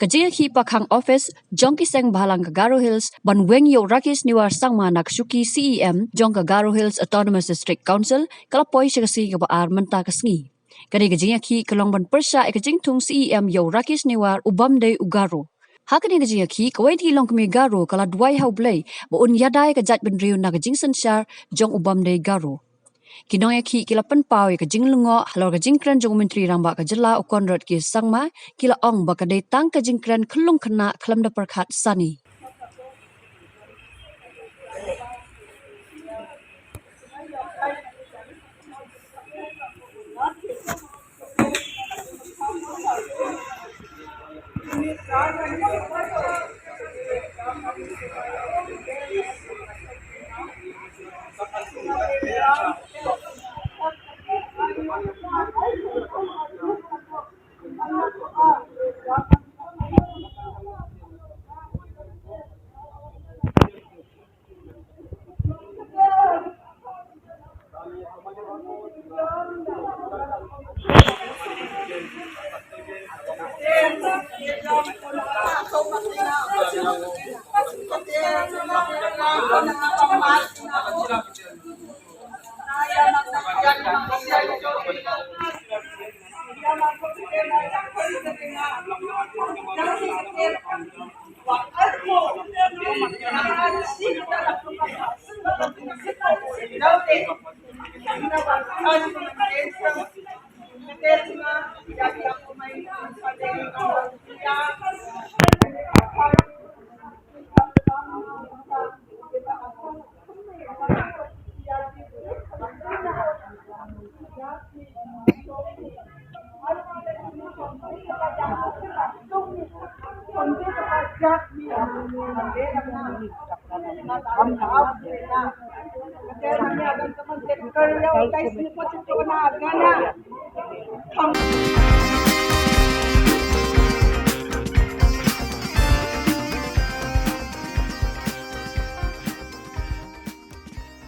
Iakhih pakhang office jongki seng bahalang Garo Hills ban Weng yo rakis niwar sangma nakshuki CEM jong Garo Hills Autonomous District Council kalapoi shikasi kabaar menta kasngi. Kani Iakhih kalong ban persya ikajingtung CEM yo rakis niwar ubamde ugaro. Hakani Iakhih kawaiti long kami Garo kala duai hau blay ba un yadai kajat ben riu nakajingsan syar jong ubamde Garo. Kyndang Iakhih kila penpau kajing lungo halor kajingkran jong menteri ramba kajela ukonrot ki sangma kila ong bakadai tang kajingkran kelung kena Khlem da perkhat sani. Kerja